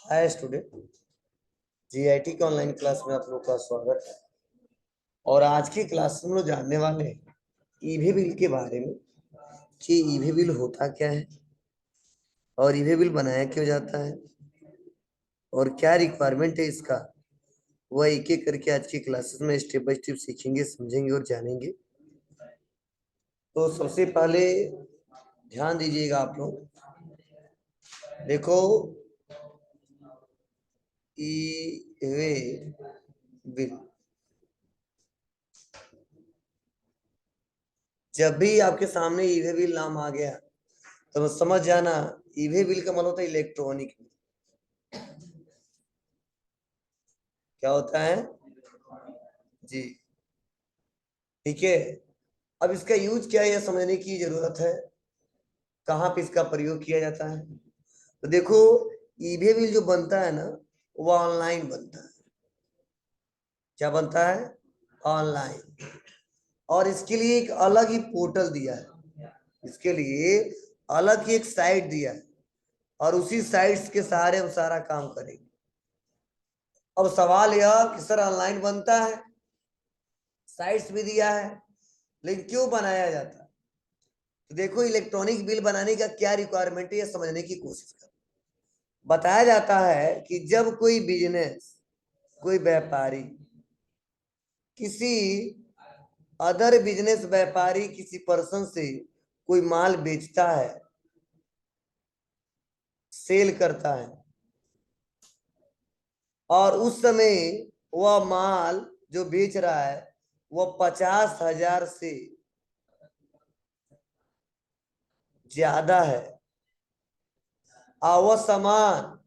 Hi student, GIT के online class में आप लोग का स्वागत है। और आज की क्लास में हम लोग जानने वाले हैं ईवे बिल के बारे में कि ईवे बिल होता क्या है और ईवे बिल बनाया क्यों जाता है और क्या रिक्वायरमेंट है इसका। वह एक एक करके आज की क्लासेस में स्टेप बाय स्टेप सीखेंगे, समझेंगे और जानेंगे। तो सबसे पहले ध्यान दीजिएगा आप लोग, देखो ईवे बिल जब भी आपके सामने ईवे बिल नाम आ गया तो समझ जाना ईवे बिल का मतलब होता है इलेक्ट्रॉनिक। क्या होता है जी, ठीक है। अब इसका यूज क्या है यह समझने की जरूरत है, कहाँ पे इसका प्रयोग किया जाता है। तो देखो, ईवे बिल जो बनता है ना, वो ऑनलाइन बनता है। क्या बनता है? ऑनलाइन। और इसके लिए एक अलग ही पोर्टल दिया है, इसके लिए अलग ही एक साइट दिया है और उसी साइट्स के सहारे हम सारा काम करेंगे। अब सवाल यह कि सर ऑनलाइन बनता है, साइट्स भी दिया है, लेकिन क्यों बनाया जाता है? तो देखो, इलेक्ट्रॉनिक बिल बनाने का क्या रिक्वायरमेंट है यह समझने की कोशिश करो। बताया जाता है कि जब कोई बिजनेस, कोई व्यापारी किसी अदर बिजनेस व्यापारी किसी पर्सन से कोई माल बेचता है, सेल करता है, और उस समय वह माल जो बेच रहा है वह 50,000 से ज्यादा है, और वह सामान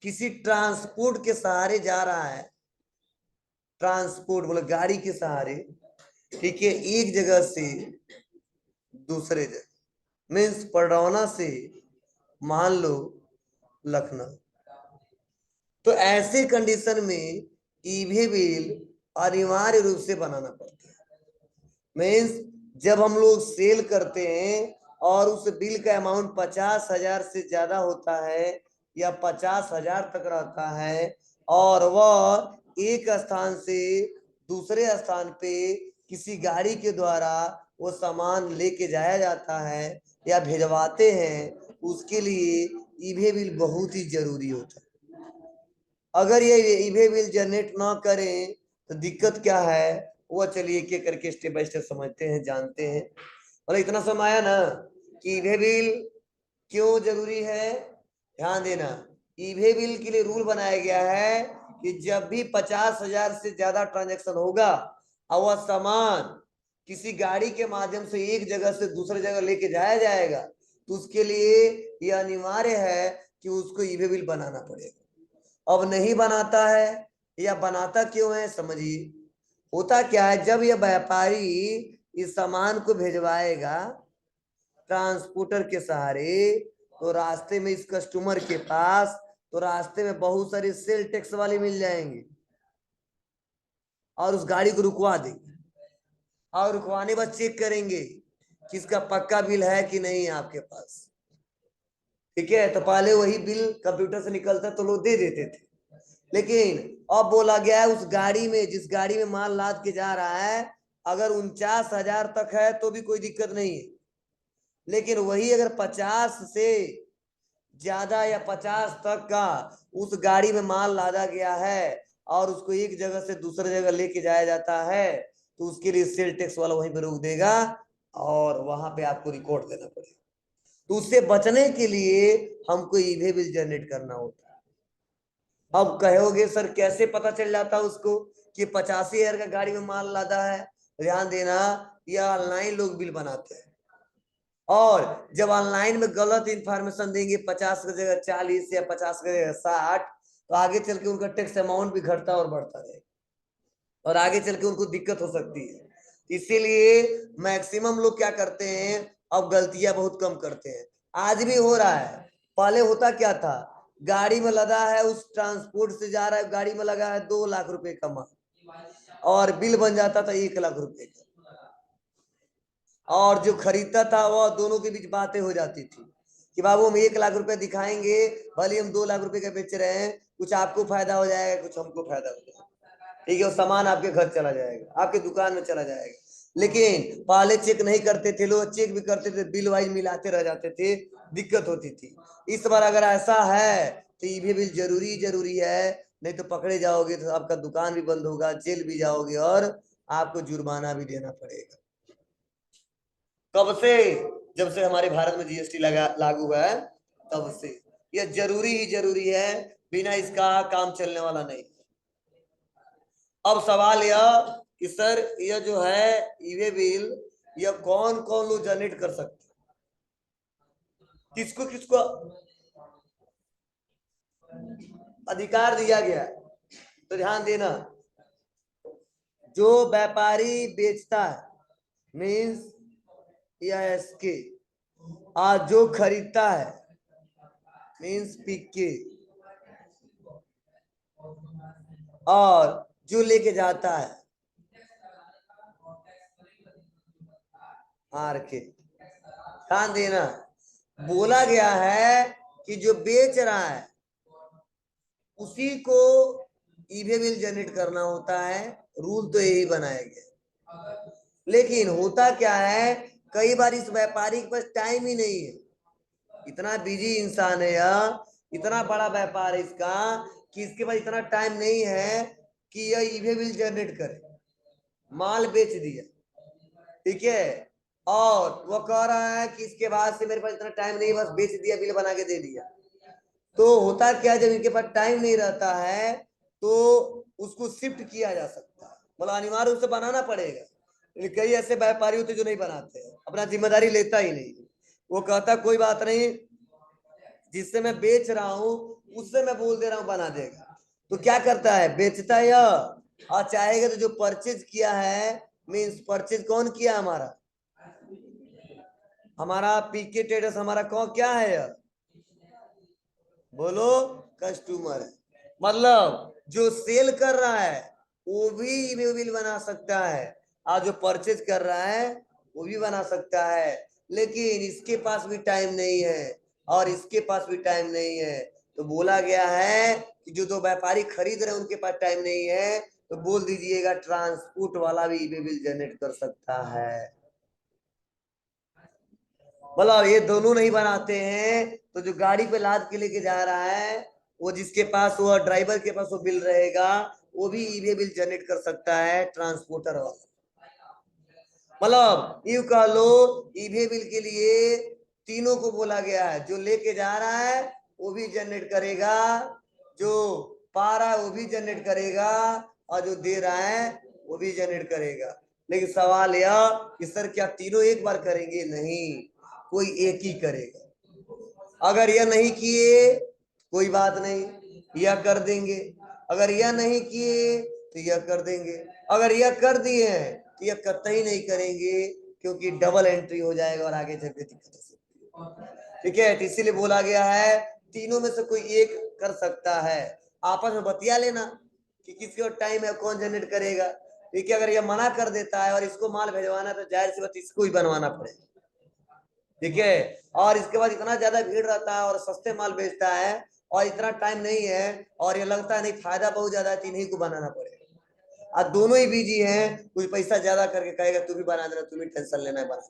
किसी ट्रांसपोर्ट के सहारे जा रहा है, ट्रांसपोर्ट मतलब गाड़ी के सहारे, ठीक है, एक जगह से दूसरे जगह, मीन्स पडरौना से मान लो लखनऊ। तो ऐसे कंडीशन में ईवे बिल अनिवार्य रूप से बनाना पड़ता है। मीन्स जब हम लोग सेल करते हैं और उस बिल का अमाउंट 50,000 से ज्यादा होता है या 50,000 तक रहता है, और वह एक स्थान से दूसरे स्थान पे किसी गाड़ी के द्वारा वो सामान लेके जाया जाता है या भिजवाते हैं, उसके लिए ईवे बिल बहुत ही जरूरी होता है। अगर ये ईवे बिल जनरेट ना करें तो दिक्कत क्या है, वो चलिए एक एक करके स्टेप बाय स्टेप समझते हैं, जानते हैं। और इतना समय आया ना कि ईवे बिल क्यों जरूरी है, ध्यान देना। ईवे बिल के लिए रूल बनाया गया है कि जब भी 50,000 से ज्यादा ट्रांजैक्शन होगा और वह सामान किसी गाड़ी के माध्यम से एक जगह से दूसरी जगह लेके जाया जाएगा, तो उसके लिए यह अनिवार्य है कि उसको ईवे बिल बनाना पड़ेगा। अब नहीं बनाता है या बनाता क्यों है, समझिए। होता क्या है, जब यह व्यापारी इस सामान को भेजवाएगा ट्रांसपोर्टर के सहारे, तो रास्ते में इस कस्टमर के पास, तो रास्ते में बहुत सारी सेल टैक्स वाले मिल जाएंगे और उस गाड़ी को रुकवा देंगे, और रुकवाने बाद चेक करेंगे कि इसका पक्का बिल है कि नहीं है आपके पास, ठीक है। तो पहले वही बिल कंप्यूटर से निकलता तो लोग दे देते थे, लेकिन अब बोला गया है उस गाड़ी में, जिस गाड़ी में माल लाद के जा रहा है, अगर 49,000 तक है तो भी कोई दिक्कत नहीं है, लेकिन वही अगर 50 से ज्यादा या 50 तक का उस गाड़ी में माल लादा गया है और उसको एक जगह से दूसरी जगह लेके जाया जाता है, तो उसके लिए सेल टैक्स वाला वहीं पे रोक देगा और वहां पे आपको रिकॉर्ड देना पड़ेगा। तो उससे बचने के लिए हमको ईवे बिल जनरेट करना होता है। अब कहोगे सर कैसे पता चल जाता उसको कि 85,000 का गाड़ी में माल लादा है? ध्यान देना, यह ऑनलाइन लोग बिल बनाते हैं, और जब ऑनलाइन में गलत इंफॉर्मेशन देंगे 50 की जगह 40 या 50 की जगह 60, तो आगे चल के उनका टैक्स अमाउंट भी घटता और बढ़ता रहेगा और आगे चल के उनको दिक्कत हो सकती है। इसीलिए मैक्सिमम लोग क्या करते हैं, अब गलतियां बहुत कम करते हैं। आज भी हो रहा है, पहले होता क्या था, गाड़ी में लदा है, उस ट्रांसपोर्ट से जा रहा है, गाड़ी में लगा है 2 लाख रुपए का माल और बिल बन जाता था 1 लाख रुपए का, और जो खरीदता था वह दोनों के बीच बातें हो जाती थी। कि बाबू हम 1 लाख रुपए दिखाएंगे, भले हम 2 लाख रुपए का बेच रहे हैं, कुछ आपको फायदा हो जाएगा, कुछ हमको फायदा हो जाएगा, ठीक है। वो सामान आपके घर चला जाएगा, आपके दुकान में चला जाएगा। लेकिन पहले चेक नहीं करते थे लोग, चेक भी करते थे बिल वाइज मिलाते रह जाते थे, दिक्कत होती थी। इस बार अगर ऐसा है तो ईबे बिल जरूरी है, नहीं तो पकड़े जाओगे तो आपका दुकान भी बंद होगा, जेल भी जाओगे और आपको जुर्माना भी देना पड़ेगा। कब से? जब से हमारे भारत में जीएसटी लागू हुआ है तब से। यह जरूरी है, बिना इसका काम चलने वाला नहीं। अब सवाल यह कि सर यह जो है ईवे बिल, यह कौन कौन लोग जनरेट कर सकते, किसको किसको अधिकार दिया गया है? तो ध्यान देना, जो व्यापारी बेचता है मीन्स के, आज जो खरीदता है मीन्स पीके, और जो लेके जाता है आर के। ध्यान देना, बोला गया है कि जो बेच रहा है उसी को ईबे बिल जनरेट करना होता है, रूल तो यही बनाया गया। लेकिन होता क्या है, कई बार इस व्यापारी के पास टाइम ही नहीं है, इतना बिजी इंसान है यह, इतना बड़ा व्यापार है इसका कि इसके पास इतना टाइम नहीं है कि यह ईबे बिल जनरेट करे। माल बेच दिया, ठीक है, और वो कह रहा है कि इसके बाद से मेरे पास इतना टाइम नहीं, बस बेच दिया, बिल बना के दे दिया। तो होता क्या, जब इनके पास टाइम नहीं रहता है तो उसको शिफ्ट किया जा सकता है, मतलब अनिवार्य रूप से बनाना पड़ेगा। कई ऐसे व्यापारी होते जो नहीं बनाते हैं, अपना जिम्मेदारी लेता ही नहीं, वो कहता कोई बात नहीं, जिससे मैं बेच रहा हूं उससे मैं बोल दे रहा हूं बना देगा। तो क्या करता है, बेचता है और चाहेगा तो जो परचेज किया है, मीन्स परचेज कौन किया, हमारा पीके ट्रेडर्स, हमारा कौन क्या है यह, बोलो, कस्टमर है। मतलब जो सेल कर रहा है वो भी ईबे बिल बना सकता है, और जो परचेज कर रहा है वो भी बना सकता है। लेकिन इसके पास भी टाइम नहीं है और इसके पास भी टाइम नहीं है, तो बोला गया है कि जो दो व्यापारी खरीद रहे हैं उनके पास टाइम नहीं है, तो बोल दीजिएगा ट्रांसपोर्ट वाला भी ईबे बिल जनरेट कर सकता है। मतलब ये दोनों नहीं बनाते हैं तो जो गाड़ी पे लाद के लेके जा रहा है, वो जिसके पास, वो ड्राइवर के पास वो बिल रहेगा, वो भी ईबे बिल जनरेट कर सकता है, ट्रांसपोर्टर वाला। मतलब यू कह लो, ईबे बिल के लिए तीनों को बोला गया है, जो लेके जा रहा है वो भी जनरेट करेगा, जो पा रहा है वो भी जनरेट करेगा, और जो दे रहा है वो भी जनरेट करेगा। लेकिन सवाल यह कि सर क्या तीनों एक बार करेंगे? नहीं, कोई एक ही करेगा। अगर यह नहीं किए कोई बात नहीं, यह कर देंगे, अगर यह नहीं किए तो यह कर देंगे, अगर यह कर दिए हैं तो यह कतई नहीं करेंगे, क्योंकि डबल एंट्री हो जाएगा और आगे चल के दिक्कत हो सकती है, ठीक है। तो इसीलिए बोला गया है तीनों में से कोई एक कर सकता है। आपस में बतिया लेना कि किसके और टाइम है, कौन जनरेट करेगा, ठीक है। अगर यह मना कर देता है और इसको माल भेजवाना है तो जाहिर सी बात इसको ही बनवाना पड़ेगा, ठीक है। और इसके बाद इतना ज्यादा भीड़ रहता है और सस्ते माल बेचता है और इतना टाइम नहीं है और ये लगता है नहीं फायदा बहुत ज्यादा है, इन्हीं को बनाना पड़ेगा। और दोनों ही बिजी हैं, कुछ पैसा ज्यादा करके कहेगा तू भी बना देना, तुम्हें टेंशन लेना है, बना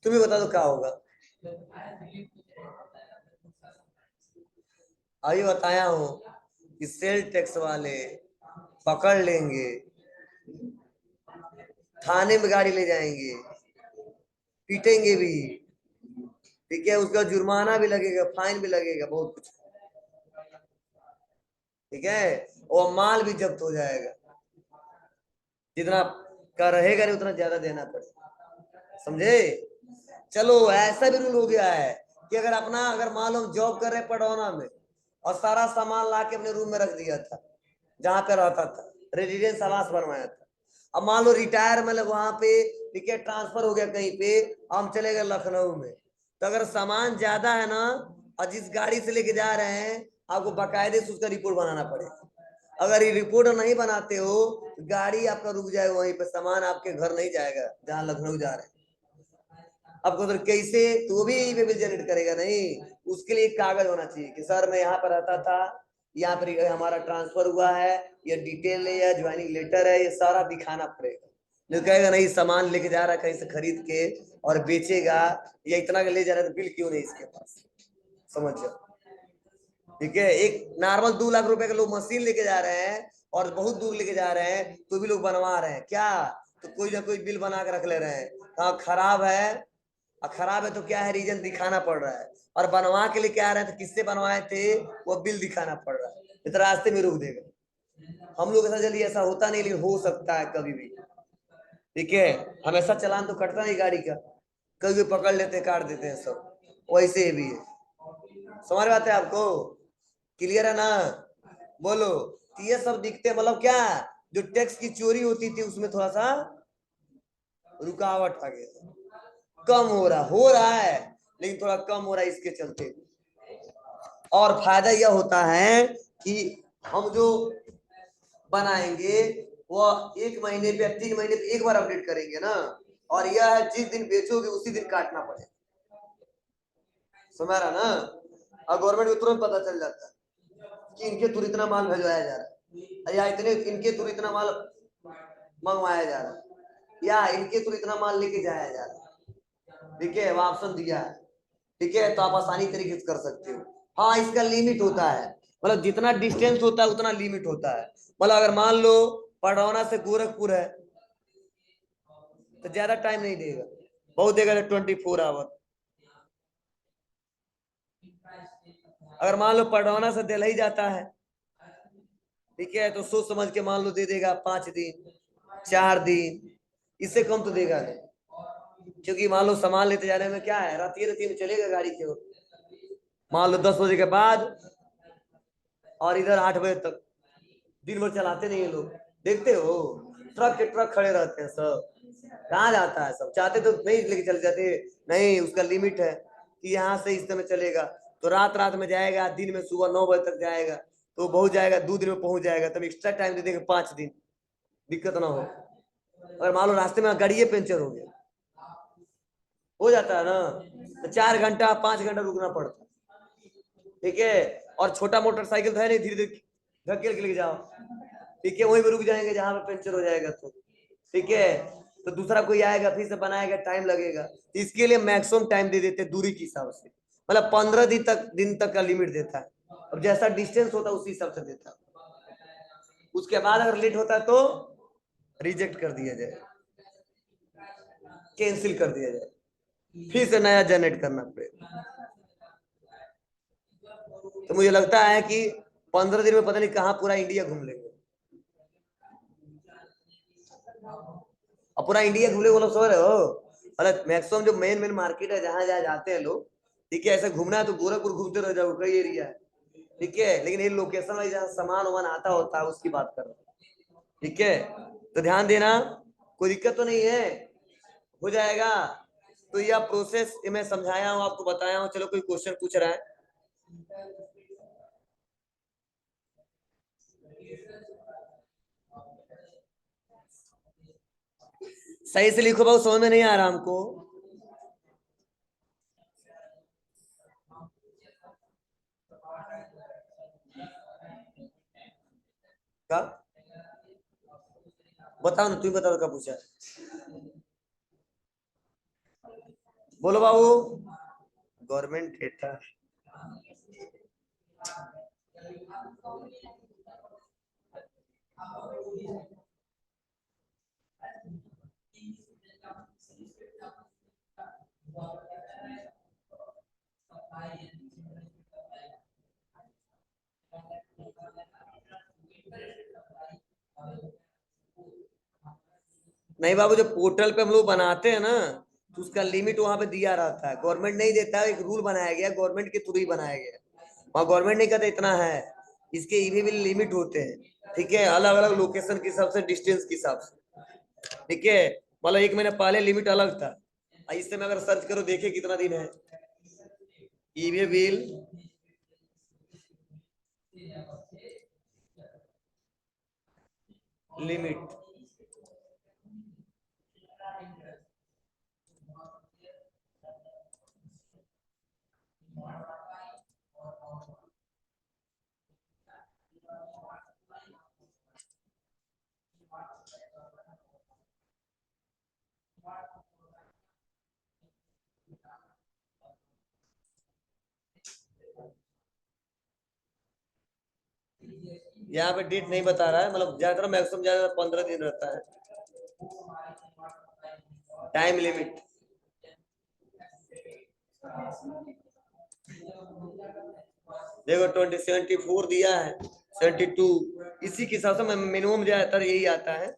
तुम्हें बता दो क्या होगा। अभी बताया हूं कि सेल टैक्स वाले पकड़ लेंगे, थाने में गाड़ी ले जाएंगे, पीटेंगे भी, ठीक है, उसका जुर्माना भी लगेगा, फाइन भी लगेगा, बहुत कुछ, ठीक है। और माल भी जब्त हो जाएगा, जितना का रहेगा नहीं उतना ज्यादा देना पड़ेगा, समझे। चलो ऐसा भी रूल हो गया है कि अगर मान लो जॉब कर रहे पडरौना में और सारा सामान ला के अपने रूम में रख दिया था जहां पे रहता था, रेजिडेंस आवास बनवाया था, अब मान लो रिटायर मतलब वहां पे, ठीक है, ट्रांसफर हो गया कहीं पे, हम चले गए लखनऊ में, तो अगर सामान ज्यादा है ना और जिस गाड़ी से लेके जा रहे हैं, आपको बाकायदे से उसका रिपोर्ट बनाना पड़ेगा। अगर ये रिपोर्ट नहीं बनाते हो गाड़ी आपका रुक जाएगा वहीं पे, सामान आपके घर नहीं जाएगा जहां लखनऊ जा रहे हैं। आपको तो कैसे, तो भी ई बिल जनरेट करेगा नहीं, उसके लिए एक कागज होना चाहिए कि सर मैं यहाँ पर रहता था, यहाँ पर हमारा ट्रांसफर हुआ है, ये डिटेल है, या ज्वाइनिंग लेटर है, ये सारा दिखाना पड़ेगा। नहीं कहेगा नहीं सामान लेके जा रहा है कहीं से खरीद के और बेचेगा, या इतना ले जा रहा है तो बिल क्यों नहीं इसके पास, समझ जाओ। ठीक है, एक नॉर्मल 2 लाख रुपए का लोग मशीन लेके जा रहे हैं और बहुत दूर लेके जा रहे हैं तो भी लोग बनवा रहे हैं क्या, तो कोई ना कोई बिल बना के रख ले रहे हैं। हाँ खराब है, और खराब है तो क्या है, रीजन दिखाना पड़ रहा है, और बनवा के लिए क्या आ रहे थे, किससे बनवाए थे, वो बिल दिखाना पड़ रहा है, इतना रास्ते में रोक देगा। हम लोग के साथ जल्दी ऐसा होता नहीं, लेकिन हो सकता है कभी भी। ठीक है, हमेशा चालान तो कटता नहीं गाड़ी का, कभी भी पकड़ लेते काट देते हैं सब, वैसे भी है। समझ में आता है आपको, क्लियर है ना, बोलो। तो ये सब दिखते, मतलब क्या, जो टैक्स की चोरी होती थी उसमें थोड़ा सा रुकावट आ गया, कम हो रहा है, लेकिन थोड़ा कम हो रहा है इसके चलते। और फायदा यह होता है कि हम जो बनाएंगे वो 1 महीने पे 3 महीने पे एक बार अपडेट करेंगे ना, और यह है जिस दिन बेचोगे उसी दिन काटना पड़ेगा, समझ रहा ना। और गवर्नमेंट को तुरंत पता चल जाता है कि इनके थ्रू इतना माल भिजवाया जा रहा है, या इतने इनके थ्रू इतना माल मंगवाया जा रहा है, या इनके थ्रू इतना माल लेके जाया जा रहा है। ठीक है, वो ऑप्शन दिया है। ठीक है, तो आप आसानी तरीके से कर सकते हो। हाँ इसका लिमिट होता है, मतलब जितना डिस्टेंस होता है उतना लिमिट होता है। मतलब अगर मान लो पडरौना से गोरखपुर है तो ज्यादा टाइम नहीं देगा, बहुत देगा 24 आवर। अगर मान लो पडरौना से दिल्ली जाता है, ठीक है, तो सोच समझ के मान लो दे देगा 5 दिन 4 दिन, इससे कम तो देगा नहीं। क्योंकि मान लो सामान लेते जाने में क्या है, रात में चलेगा गाड़ी के, मान लो 10 बजे के बाद और इधर 8 बजे तक, दिन भर चलाते नहीं है लोग, देखते हो ट्रक के ट्रक खड़े रहते हैं सब, कहाँ जाता है सब, चाहते तो नहीं लेके चले जाते, नहीं उसका लिमिट है कि यहाँ से इस समय चलेगा, तो रात रात में जाएगा, दिन में सुबह 9 बजे तक जाएगा, तो बहुत जाएगा 2 दिन में पहुंच जाएगा, तब एक्स्ट्रा टाइम दे देंगे 5 दिन, दिक्कत ना हो। अगर मान लो रास्ते में गाड़ी पंचर हो गया, हो जाता है ना, तो 4 घंटा 5 घंटा रुकना पड़ता है। ठीक है, और छोटा मोटरसाइकिल तो है नहीं, धीरे धीरे धकेल के लेके जाओ। ठीक है, वहीं पे रुक जाएंगे जहां पे पंचर हो जाएगा तो। ठीक है, तो दूसरा कोई आएगा फिर से बनाएगा, टाइम लगेगा, इसके लिए मैक्सिमम टाइम दे देते दूरी के हिसाब से, मतलब 15 दिन तक का लिमिट देता है, और जैसा डिस्टेंस होता है उसी हिसाब से देता है। उसके बाद अगर लेट होता है तो रिजेक्ट कर दिया जाए, कैंसिल कर दिया जाए, फिर से नया जनरेट करना पड़ेगा। तो मुझे लगता है कि 15 दिन में पता नहीं कहाँ पूरा इंडिया घूम लेंगे, और पूरा इंडिया घूमने वो लोग समझ रहे हो, मतलब मैक्सिमम जो मेन मेन मार्केट है जहां जहां जाते हैं लोग, ठीक है, ऐसे घूमना है तो गोरखपुर घूमते रह जाओ, कई एरिया है। ठीक है, लेकिन ये लोकेशन वाइज जहाँ सामान वामान आता होता है उसकी बात कर रहा हूँ। ठीक है, तो ध्यान देना, कोई दिक्कत तो नहीं है, हो जाएगा। तो यह प्रोसेस मैं समझाया हूँ, आपको बताया हूँ। चलो कोई क्वेश्चन पूछ रहा है, सही से लिखो भाई, समझ में नहीं आ रहा हमको। क्या बताओ ना, तुम बताओ क्या पूछा, बोलो बाबू। गवर्नमेंट डेटा, नहीं बाबू, जब पोर्टल पे हम लोग बनाते हैं ना तो उसका लिमिट वहां पे दिया रहता है, गवर्नमेंट नहीं देता है, एक रूल बनाया गया, गवर्नमेंट के थ्रू ही बनाया गया, वहां गवर्नमेंट नहीं कहता इतना है, इसके ईवी बिल लिमिट होते हैं। ठीक है, अलग अलग लोकेशन के हिसाब से, डिस्टेंस के हिसाब से। ठीक है, मतलब 1 महीना पहले लिमिट अलग था, इस समय अगर सर्च करो देखे कितना दिन है ईवी बिल। लिमिट। यहाँ पे डेट नहीं बता रहा है, मतलब ज्यादातर मैक्सिमम ज्यादा 15 दिन रहता है टाइम लिमिट। देखो 2074 दिया है, 72, इसी के हिसाब से मिनिमम ज्यादातर यही आता है,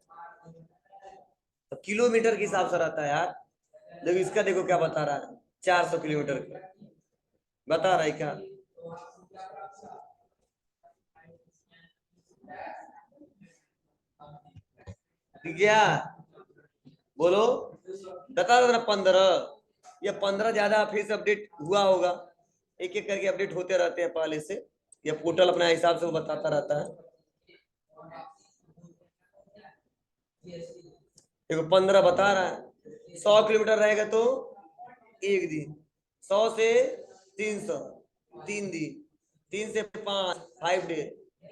तो किलोमीटर के हिसाब से रहता है यार। देखो इसका देखो क्या बता रहा है, 400 किलोमीटर का बता रहा है क्या। ठीक है बोलो, बता दो ना 15, या 15 ज्यादा फिर से अपडेट हुआ होगा, एक एक करके अपडेट होते रहते हैं पहले से, या पोर्टल अपना हिसाब से वो बताता रहता है। देखो 15 बता रहा है, 100 किलोमीटर रहेगा तो एक दिन, 100 से 300 3 दिन, 3 से 5 5 डे,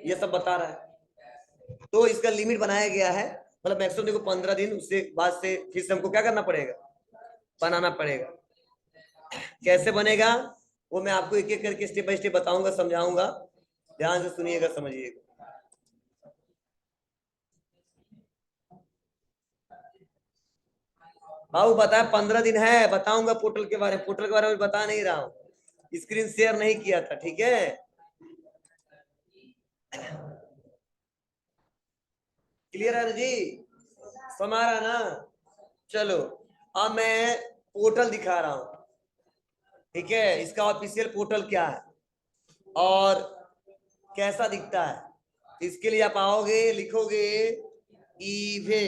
ये सब बता रहा है। तो इसका लिमिट बनाया गया है, मतलब मैक्सिमम देखो 15 दिन, उससे बाद से फिर से हमको क्या करना पड़ेगा, बनाना पड़ेगा। कैसे बनेगा वो मैं आपको एक एक करके स्टेप बाय स्टेप बताऊंगा, समझाऊंगा, ध्यान से सुनिएगा समझिएगा। बाबू बताया 15 दिन है, बताऊंगा पोर्टल के बारे में, पोर्टल के बारे में बता नहीं रहा हूँ, स्क्रीन शेयर नहीं किया था, ठीक है। क्लियर है ना जी, समझ रहा ना। चलो अब मैं पोर्टल दिखा रहा हूँ, ठीक है, इसका ऑफिशियल पोर्टल क्या है और कैसा दिखता है। इसके लिए आप आओगे, लिखोगे ईवे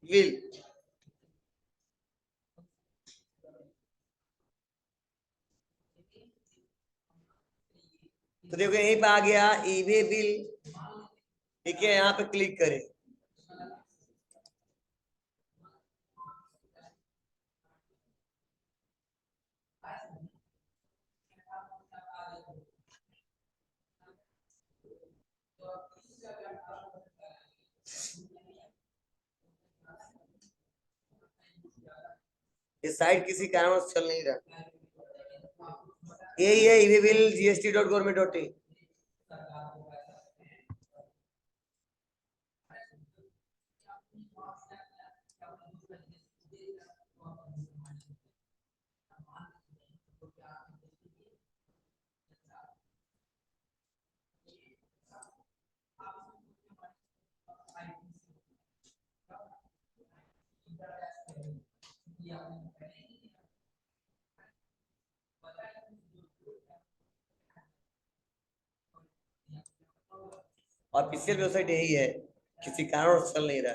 विल, तो देखो यहीं पे आ गया ईवे बिल, ठीक है, यहाँ पे क्लिक करें। ये साइट किसी कारणवश चल नहीं रहा, यही है e-way bill gst.government.in। Official website यही है, किसी कारणवश चल नहीं रहा।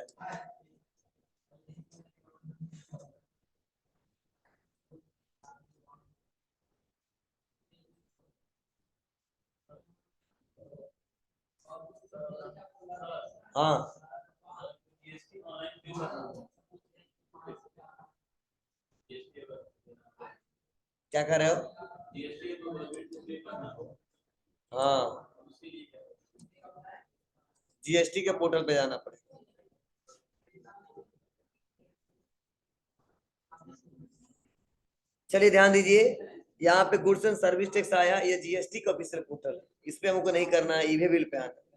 हाँ क्या कर रहे हो, हाँ जीएसटी के पोर्टल पे जाना पड़ेगा। चलिए ध्यान दीजिए, यहाँ पे गुड्स एंड सर्विस टैक्स आया, ये जीएसटी का ऑफिशियल पोर्टल, इस पे हमको नहीं करना है, ईवे बिल पे आना।